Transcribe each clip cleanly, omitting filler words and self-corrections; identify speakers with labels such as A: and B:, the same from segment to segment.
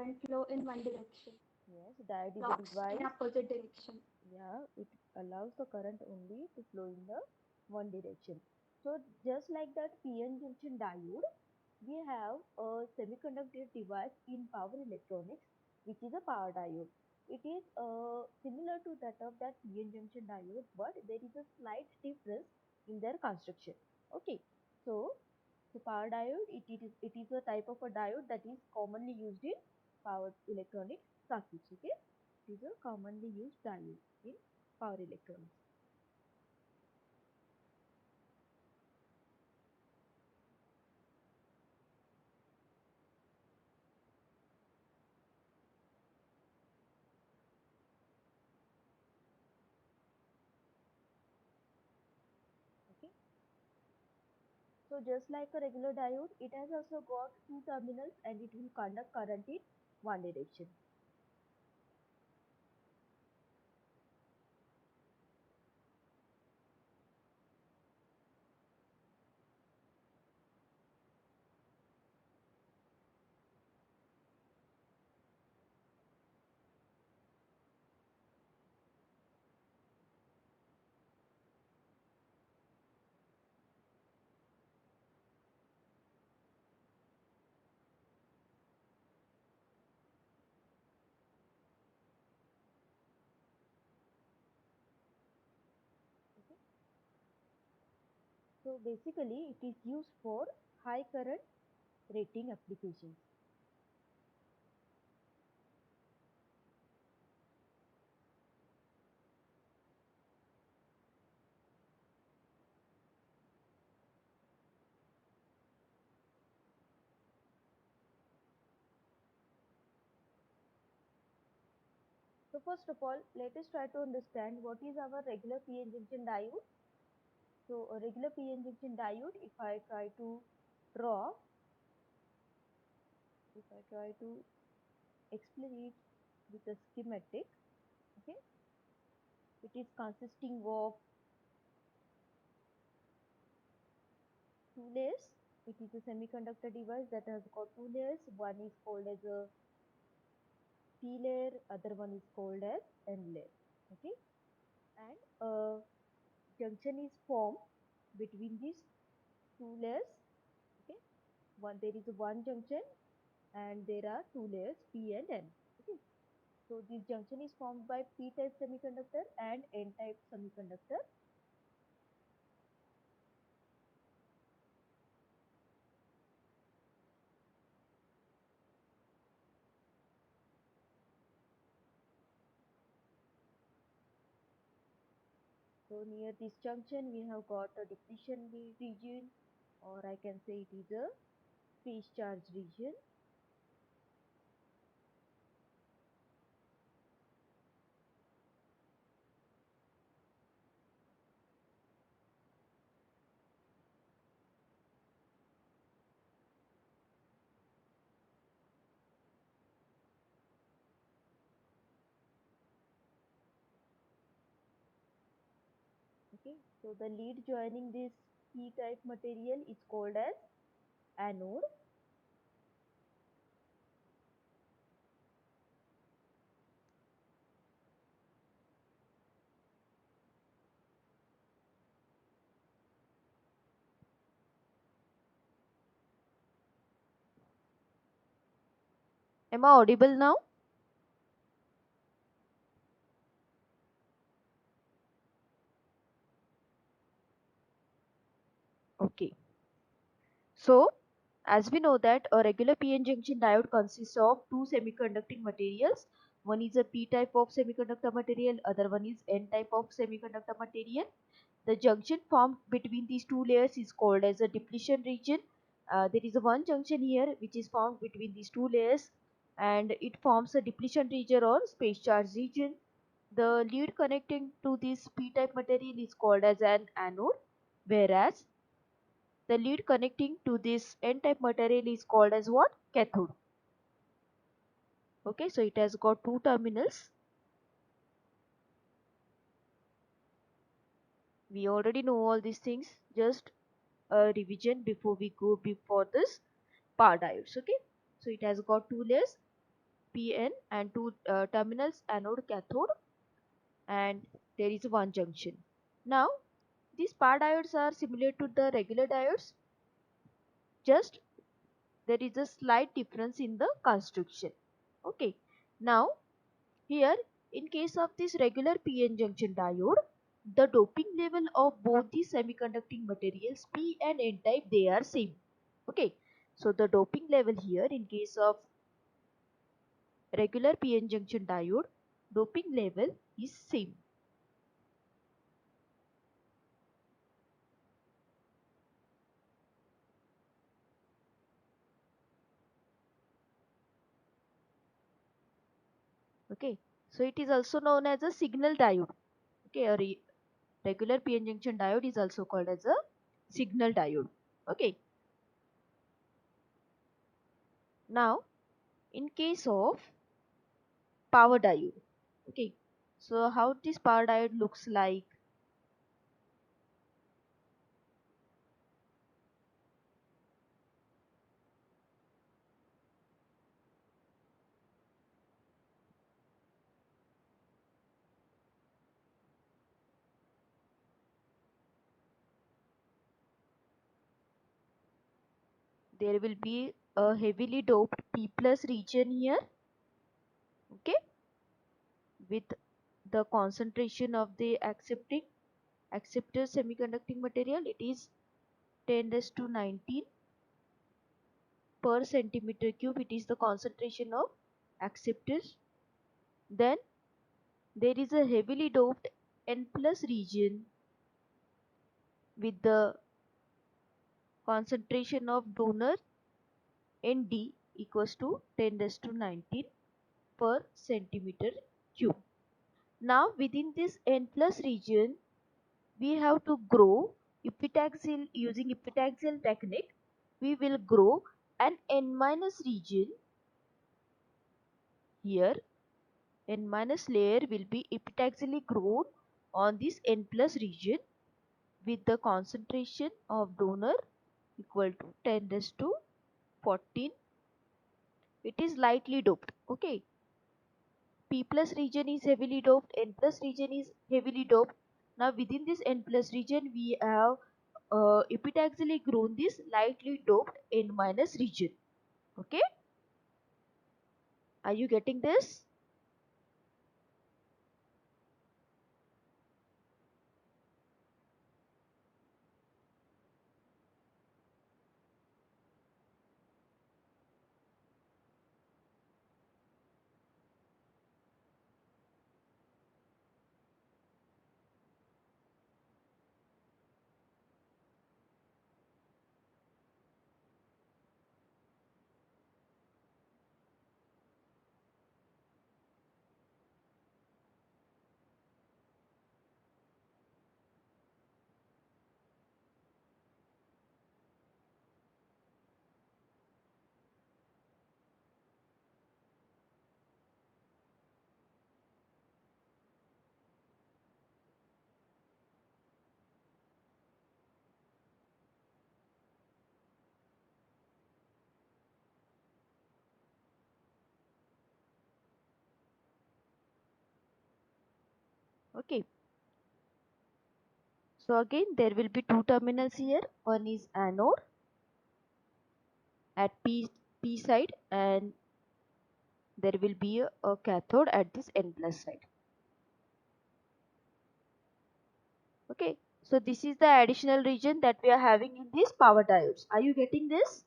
A: current flow in one direction,
B: Yes, diode is a
A: clocks in
B: device.
A: opposite direction.
B: Yeah, it allows the current only to flow in the one direction. So just like that PN junction diode, we have a semiconductor device in power electronics, which is a power diode. It is similar to that of that PN junction diode, but there is a slight difference in their construction. Okay, so the power diode, it is a type of a diode that is commonly used in power electronic circuits. Okay, it is a commonly used diode in power electronics. Okay, so just like a regular diode, it has also got two terminals and it will conduct current in one direction. Okay, so basically it is used for high current rating applications. So first of all, let us try to understand what is our regular PN junction diode. So a regular PN junction diode, draw, if I try to explain it with a schematic, okay, it is consisting of two layers. It is a semiconductor device that has got two layers. One is called as a P layer, other one is called as N layer. Okay, and a junction is formed between these two layers. Okay, there is one junction and there are two layers P and N. Okay, so this junction is formed by P type semiconductor and N type semiconductor. So near this junction we have got a depletion region, or I can say it is a phase charge region. Okay, so the lead joining this P type material is called as anode. Am I audible now? Okay. So, as we know that a regular PN junction diode consists of two semiconducting materials. One is a P type of semiconductor material, other one is N type of semiconductor material. The junction formed between these two layers is called as a depletion region. There is a one junction here which is formed between these two layers and it forms a depletion region or space charge region. The lead connecting to this P-type material is called as an anode, whereas the lead connecting to this N-type material is called as what? Cathode. Okay, so it has got two terminals. We already know all these things. Just a revision before we go before this power diodes. Okay, so it has got two layers. PN and two terminals, anode, cathode, and there is one junction. Now these PAR diodes are similar to the regular diodes, just there is a slight difference in the construction. Okay, now here in case of this regular PN junction diode, the doping level of both the semiconducting materials P and N type, they are same. Okay, so the doping level here in case of regular PN junction diode, doping level is same. Okay, so it is also known as a signal diode. Okay, a regular PN junction diode is also called as a signal diode. Okay, now in case of power diode, okay, so how this power diode looks like? There will be a heavily doped P plus region here, okay, with the concentration of the acceptor semiconducting material, it is 10 raised to 19 per centimeter cube. It is the concentration of acceptors. Then there is a heavily doped N plus region with the concentration of donor Nd equals to 10 raised to 19 per centimeter cube. Now within this N plus region, we have to grow epitaxial, using epitaxial technique. We will grow an N minus region here. N minus layer will be epitaxially grown on this N plus region with the concentration of donor equal to 10 raised to 14. It is lightly doped. Okay, P plus region is heavily doped, N plus region is heavily doped. Now within this N plus region, we have epitaxially grown this lightly doped N minus region. Okay, are you getting this? Okay, so again there will be two terminals here. One is anode at P side, and there will be a cathode at this N plus side. Okay, so this is the additional region that we are having in these power diodes. Are you getting this?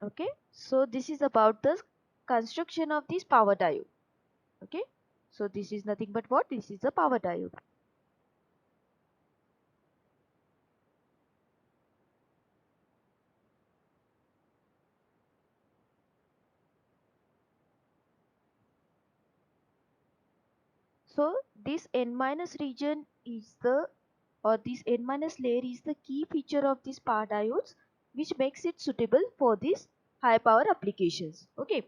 B: Okay, so this is about the construction of this power diode. Okay, so this is nothing but what? This is a power diode. So this N minus region is the or this N minus layer is the key feature of these power diodes, which makes it suitable for these high power applications. Okay.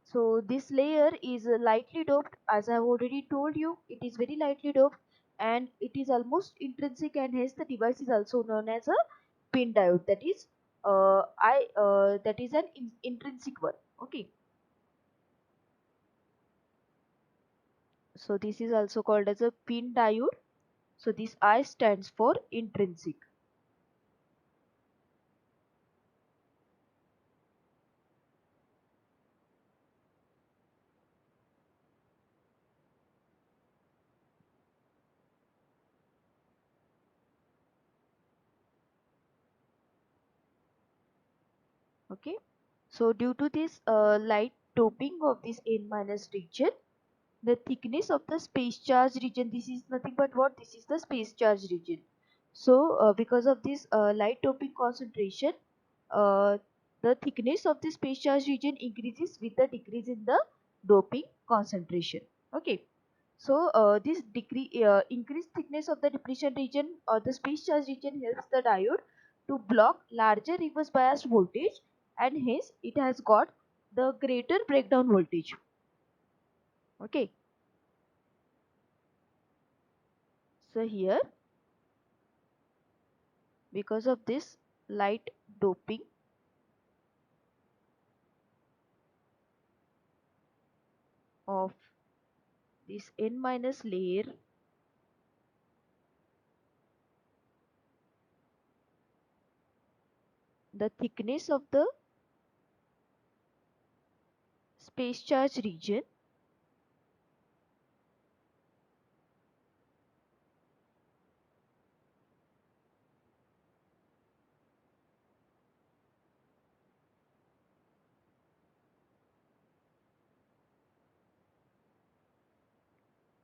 B: So this layer is lightly doped, as I have already told you. It is very lightly doped and it is almost intrinsic, and hence the device is also known as a pin diode. That is an intrinsic one. Okay. So this is also called as a pin diode. So this I stands for intrinsic. Okay. So due to this light doping of this N minus region, the thickness of the space charge region, this is nothing but what? This is the space charge region. So because of this light doping concentration, uh, the thickness of the space charge region increases with the decrease in the doping concentration. Okay. So this increased thickness of the depletion region or the space charge region helps the diode to block larger reverse biased voltage, and hence it has got the greater breakdown voltage. Okay. So here, because of this light doping of this N minus layer, the thickness of the space charge region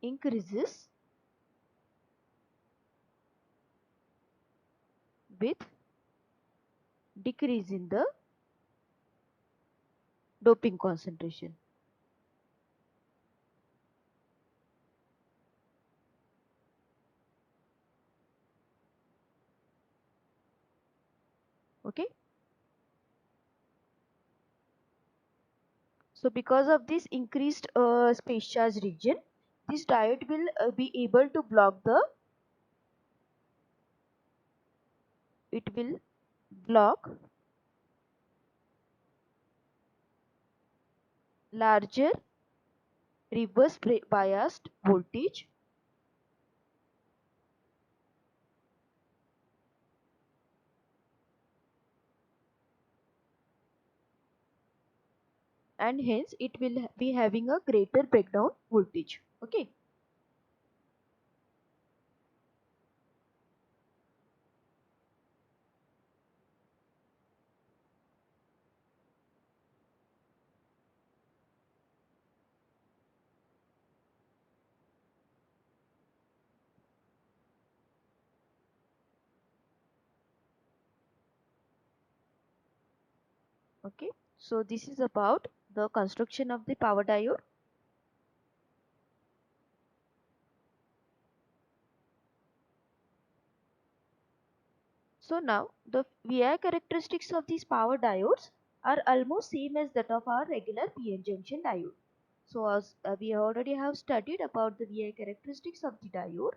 B: increases with decrease in the doping concentration. Okay. So because of this increased space charge region, this diode will be able to block it will block larger reverse biased voltage, and hence it will be having a greater breakdown voltage. Okay. Okay. So this is about the construction of the power diode. So now the VI characteristics of these power diodes are almost same as that of our regular PN junction diode. So as we already have studied about the VI characteristics of the diode.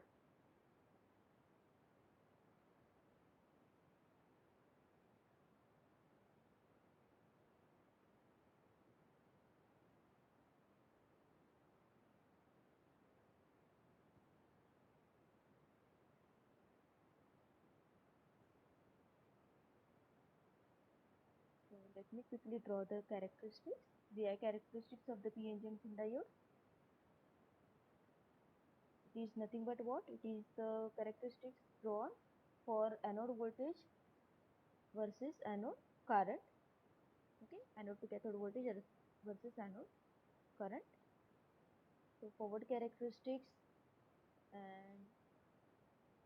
B: So let me quickly draw the characteristics, VI characteristics of the PN junction diode. It is nothing but what? It is the characteristics drawn for anode voltage versus anode current. Okay, anode to cathode voltage versus anode current. So forward characteristics and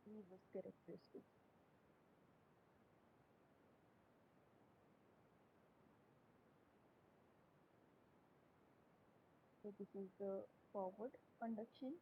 B: reverse characteristics. So this is the forward conduction,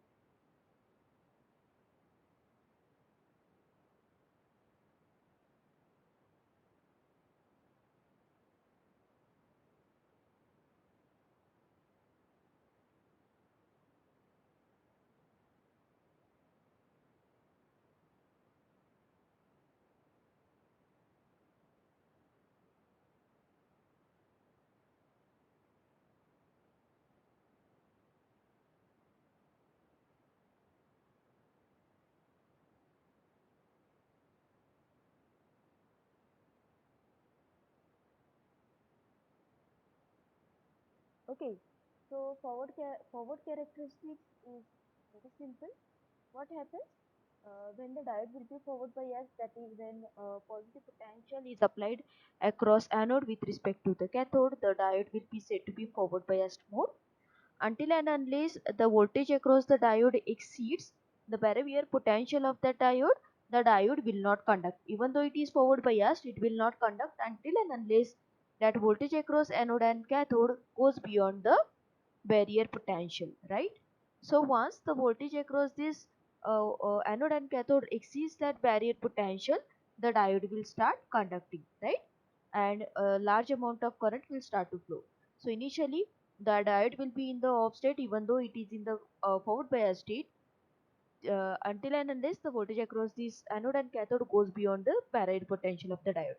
B: Okay, so forward characteristics is very simple. What happens when the diode will be forward biased? That is when positive potential is applied across anode with respect to the cathode. The diode will be said to be forward biased mode until and unless the voltage across the diode exceeds the barrier potential of the diode will not conduct. Even though it is forward biased, it will not conduct until and unless that voltage across anode and cathode goes beyond the barrier potential, right? So once the voltage across this anode and cathode exceeds that barrier potential, the diode will start conducting, right? And a large amount of current will start to flow. So initially the diode will be in the off state even though it is in the forward bias state until and unless the voltage across this anode and cathode goes beyond the barrier potential of the diode.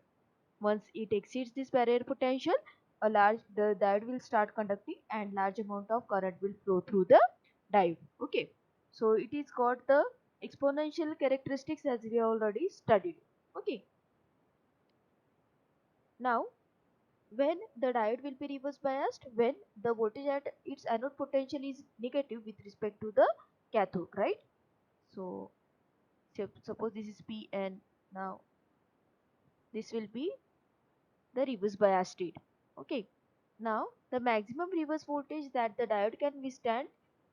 B: Once it exceeds this barrier potential, the diode will start conducting and large amount of current will flow through the diode. Okay, so it is got the exponential characteristics as we already studied. Okay, now when the diode will be reverse biased when the voltage at its anode potential is negative with respect to the cathode, right? So suppose this is P and now this will be the reverse bias state. Okay, now the maximum reverse voltage that the diode can withstand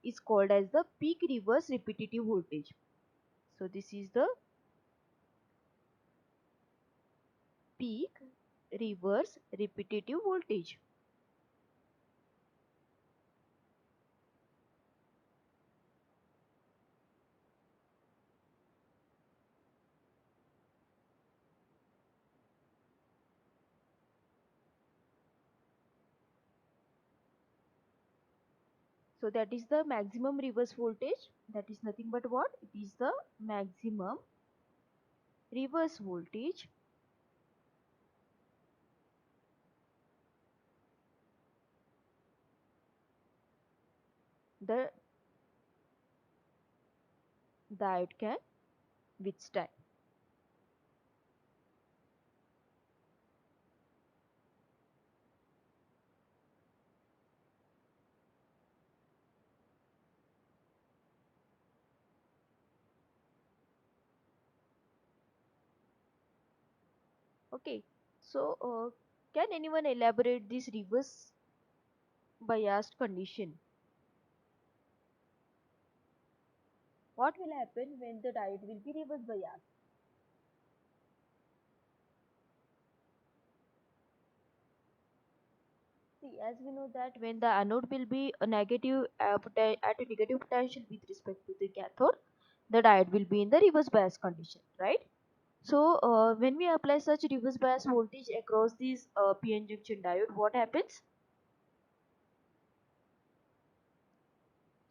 B: is called as the peak reverse repetitive voltage. So this is the peak reverse repetitive voltage. So that is the maximum reverse voltage. That is nothing but what? It is the maximum reverse voltage the diode can withstand. Okay, so can anyone elaborate this reverse biased condition? What will happen when the diode will be reverse biased? See, as we know that when the anode will be a negative at a negative potential with respect to the cathode, the diode will be in the reverse bias condition, right? So when we apply such reverse bias voltage across this PN junction diode, what happens?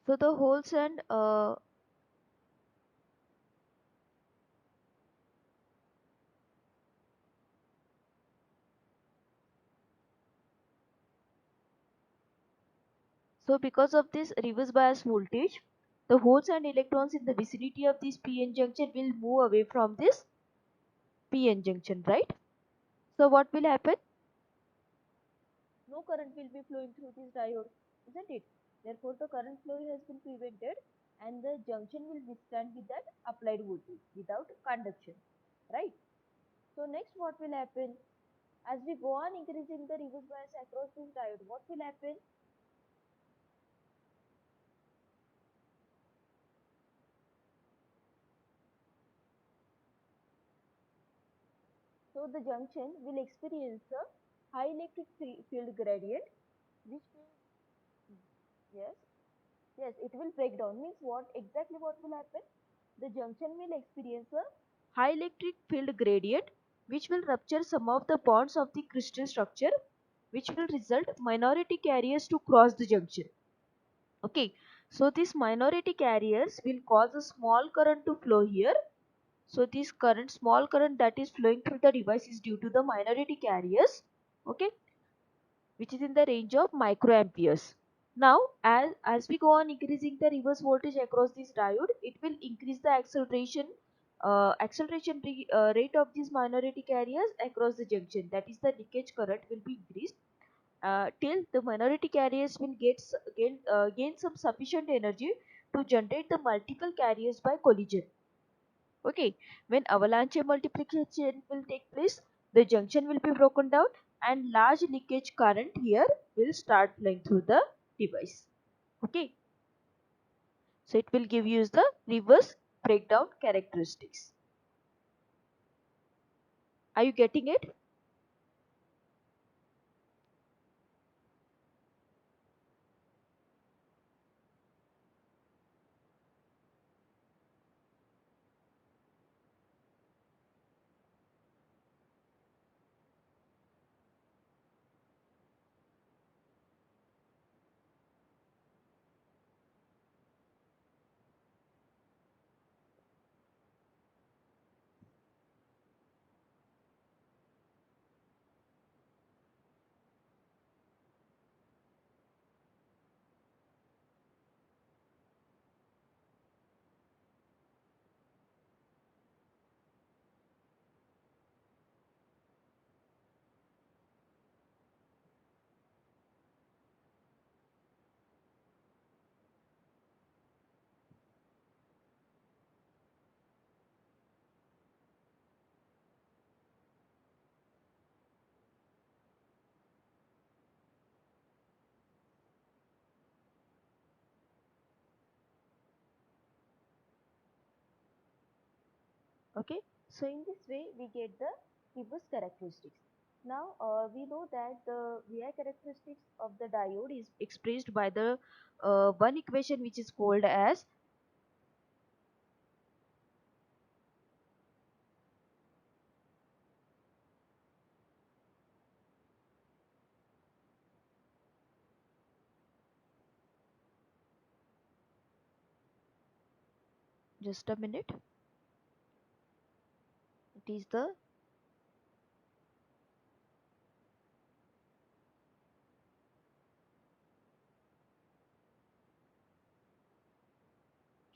B: So the holes and so because of this reverse bias voltage, the holes and electrons in the vicinity of this PN junction will move away from this PN junction, right? So what will happen? No current will be flowing through this diode, isn't it? Therefore, the current flow has been prevented and the junction will withstand with that applied voltage without conduction, right? So next what will happen? As we go on increasing the reverse bias across this diode, what will happen? So the junction will experience a high electric field gradient, which will, yes, yes, it will break down. Means what exactly what will happen? The junction will experience a high electric field gradient, which will rupture some of the bonds of the crystal structure, which will result minority carriers to cross the junction. Okay, so these minority carriers will cause a small current to flow here. So this current, small current that is flowing through the device is due to the minority carriers, okay, which is in the range of microamperes. Now, as we go on increasing the reverse voltage across this diode, it will increase the rate of these minority carriers across the junction. That is, the leakage current will be increased, till the minority carriers will gain some sufficient energy to generate the multiple carriers by collision. Okay, when avalanche multiplication will take place, the junction will be broken down and large leakage current here will start flowing through the device. Okay, so it will give you the reverse breakdown characteristics. Are you getting it? Okay, so in this way we get the reverse characteristics. Now we know that the VI characteristics of the diode is expressed by the one equation which is called as, just a minute, it is the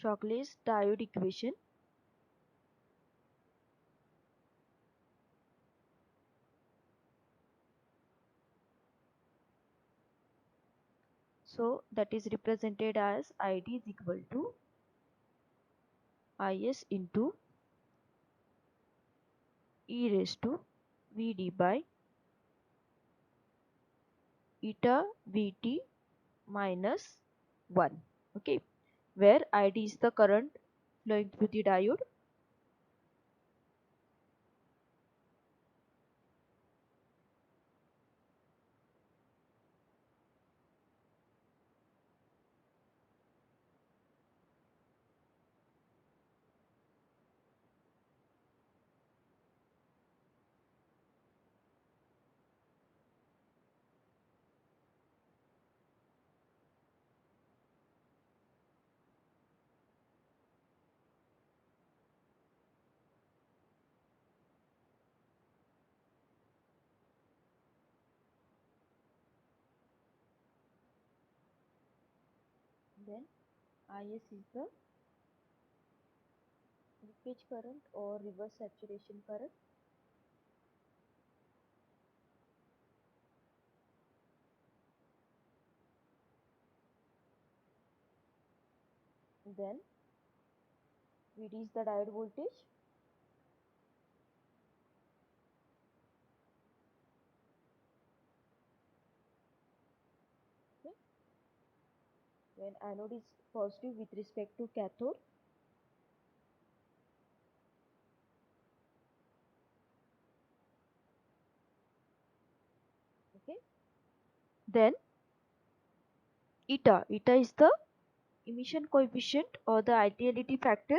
B: Shockley's diode equation. So that is represented as ID is equal to Is into e raised to Vd by eta Vt minus 1. Okay, where ID is the current flowing through the diode, then Is is the leakage current or reverse saturation current. Then Vd is the diode voltage. Okay, when anode is positive with respect to cathode. Okay, then eta is the emission coefficient or the ideality factor.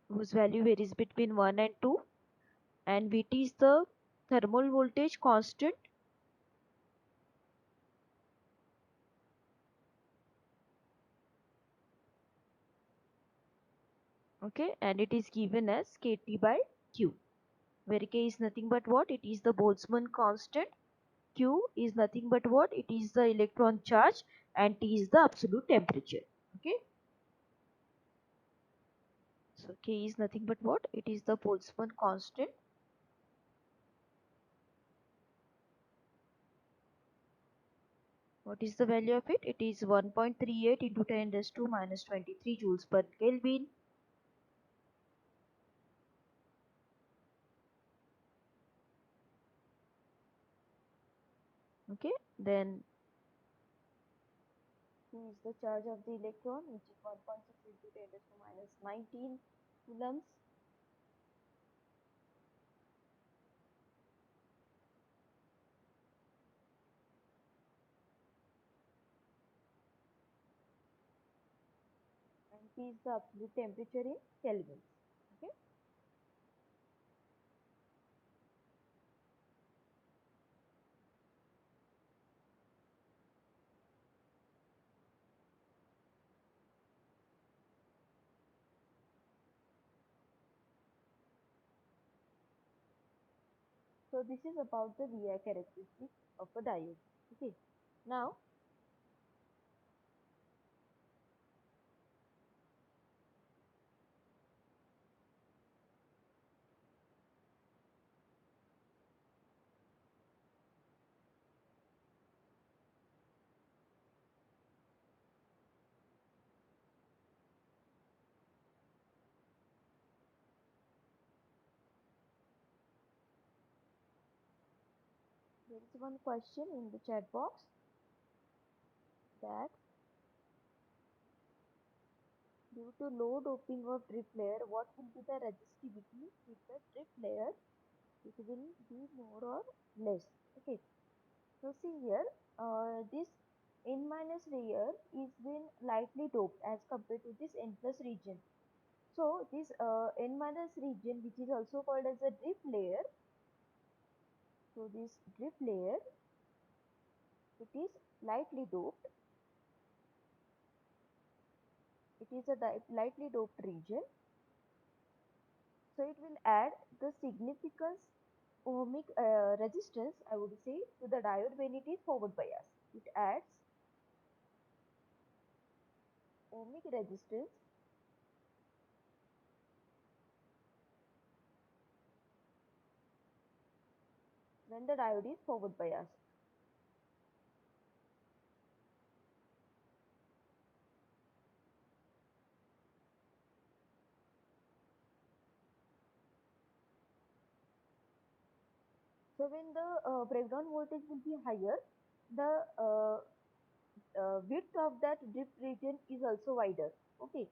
B: Whose value varies between 1 and 2, and Vt is the thermal voltage constant. Okay, and it is given as Kt by Q, where K is nothing but what? It is the Boltzmann constant. Q is nothing but what? It is the electron charge and T is the absolute temperature. Okay. So K is nothing but what? It is the Boltzmann constant. What is the value of it? It is 1.38 into 10 raised to minus 23 joules per Kelvin. Okay, then Q is the charge of the electron, which is 1.6 into 10 raised to minus 19 coulombs. And T is the absolute temperature in Kelvin. Okay. So this is about the VI characteristics of a diode. Okay. Now there is one question in the chat box that due to low doping of drip layer, what will be the resistivity with the drip layer? It will be more or less. Okay. So see here, this N minus layer is been lightly doped as compared to this N plus region. So this N minus region, which is also called as a drip layer. So this drip layer, it is lightly doped. It is a lightly doped region. So it will add the significance ohmic resistance, I would say, to the diode when it is forward bias. It adds ohmic resistance when the diode is forward bias. So when the breakdown voltage will be higher, the width of that drip region is also wider. Okay.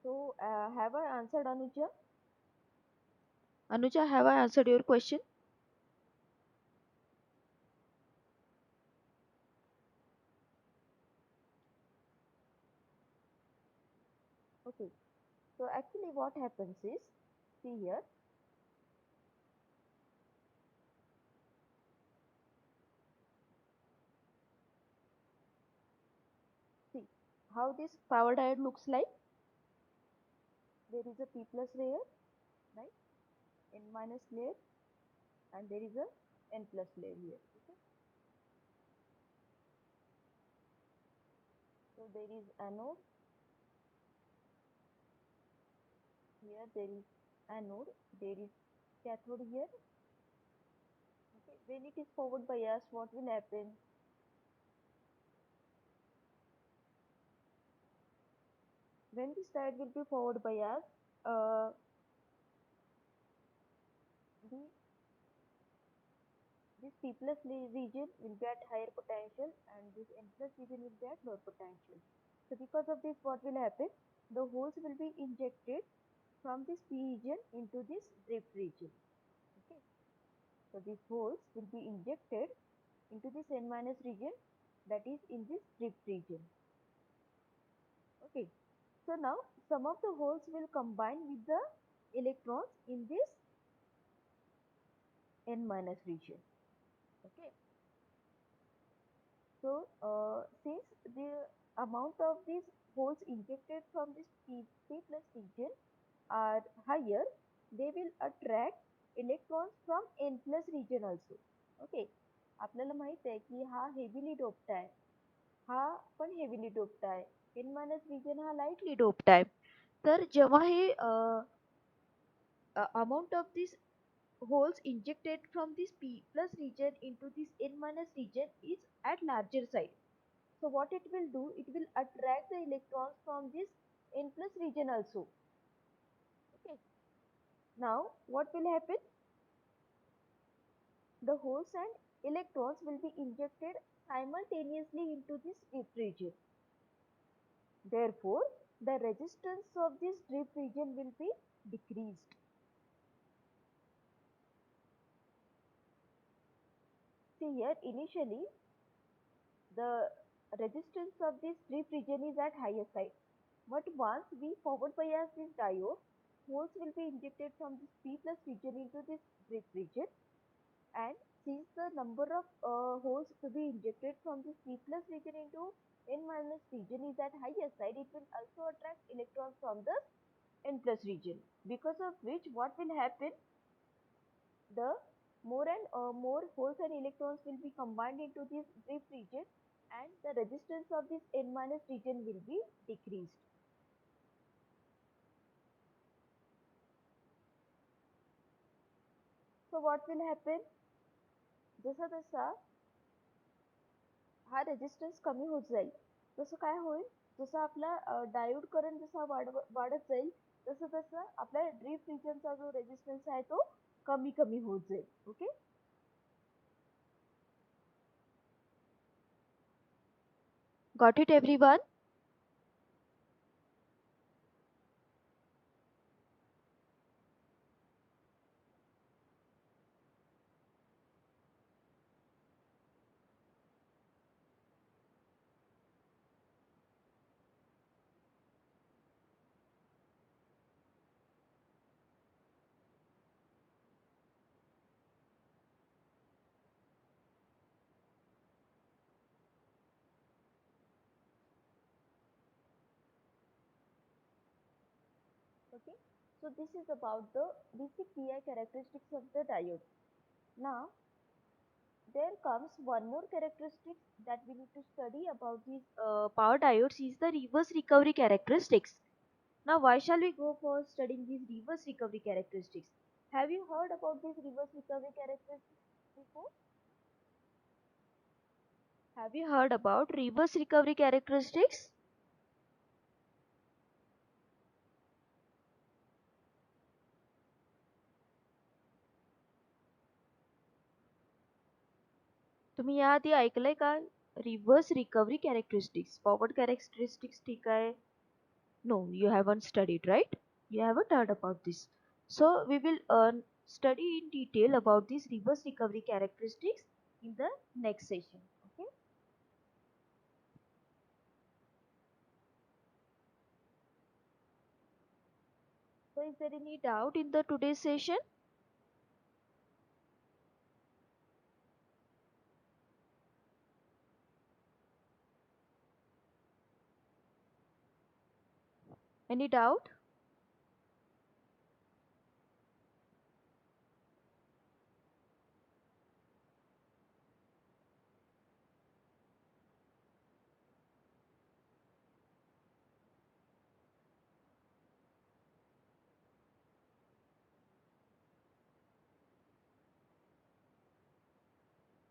B: So have I answered, Anuja? Anuja, have I answered your question? Okay. So actually what happens is, see here, see how this power diode looks like. There is a P plus layer, right? N minus layer, and there is a N plus layer here. Okay. So there is anode, here there is anode, there is cathode here. Okay. When it is forward bias, what will happen? When this diode will be forward bias, uh, the this P plus region will be at higher potential and this N plus region will be at lower potential. So because of this, what will happen? The holes will be injected from this P region into this drip region. Okay. So these holes will be injected into this N minus region, that is in this drip region. Okay. So now some of the holes will combine with the electrons in this N minus region. Okay. So since the amount of these holes injected from this P plus region are higher, they will attract electrons from N plus region also. Okay. आपल्याला माहित आहे की हा heavily doped आहे, हा पण heavily doped आहे, N minus region हा लाईटली डोप्ड आहे. तर जेव्हा हे amount of these holes injected from this P plus region into this N minus region is at larger side. So what it will do, it will attract the electrons from this N plus region also. Okay. Now what will happen? The holes and electrons will be injected simultaneously into this drip region. Therefore, the resistance of this drip region will be decreased. See here, initially the resistance of this drip region is at higher side. But once we forward bias this diode, holes will be injected from this P plus region into this drip region, and since the number of holes to be injected from this P plus region into N minus region is at higher side, it will also attract electrons from the N plus region. Because of which what will happen, the more and more holes and electrons will be combined into this drip region, and the resistance of this N minus region will be decreased. So what will happen, जसा जसा हा resistance कमी होत जाईल तसं काय होईल, जसं आपला डायोड करंट जसा वाढत जाईल तसं तसं आपल्या ड्रीप रिजनचा जो रेजिस्टन्स आहे तो कमी कमी होत जाईल. Okay. Got it everyone? Okay. So this is about the basic PI characteristics of the diode. Now there comes one more characteristic that we need to study about these power diodes is the reverse recovery characteristics. Now why shall we go for studying these reverse recovery characteristics? Have you heard about these reverse recovery characteristics before? Have you heard about reverse recovery characteristics? तुम्ही याआधी ऐकलंय का? Reverse recovery characteristics, forward characteristics ठीक आहे. No, you haven't studied, right? You haven't heard about this. So we will study in detail about these reverse recovery characteristics in the next session. Okay. So is there any doubt in the today's session? Any doubt?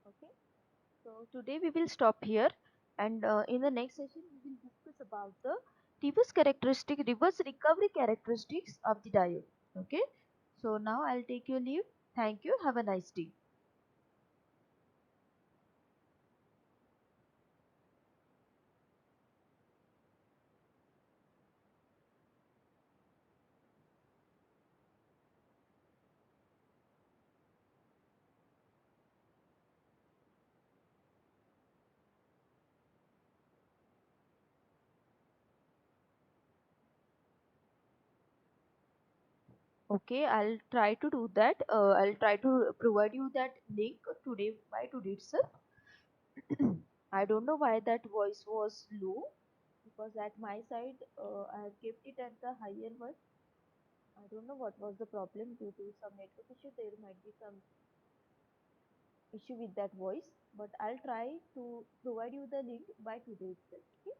B: Okay. So today we will stop here, and in the next session we will discuss about the reverse recovery characteristics of the diode. Okay. So now I'll take your leave. Thank you. Have a nice day. Okay, I'll try to do that. I'll try to provide you that link today by today itself. I don't know why that voice was low because at my side I have kept it at the higher one. I don't know what was the problem due to some network issue. There might be some issue with that voice, but I'll try to provide you the link by today itself. Okay.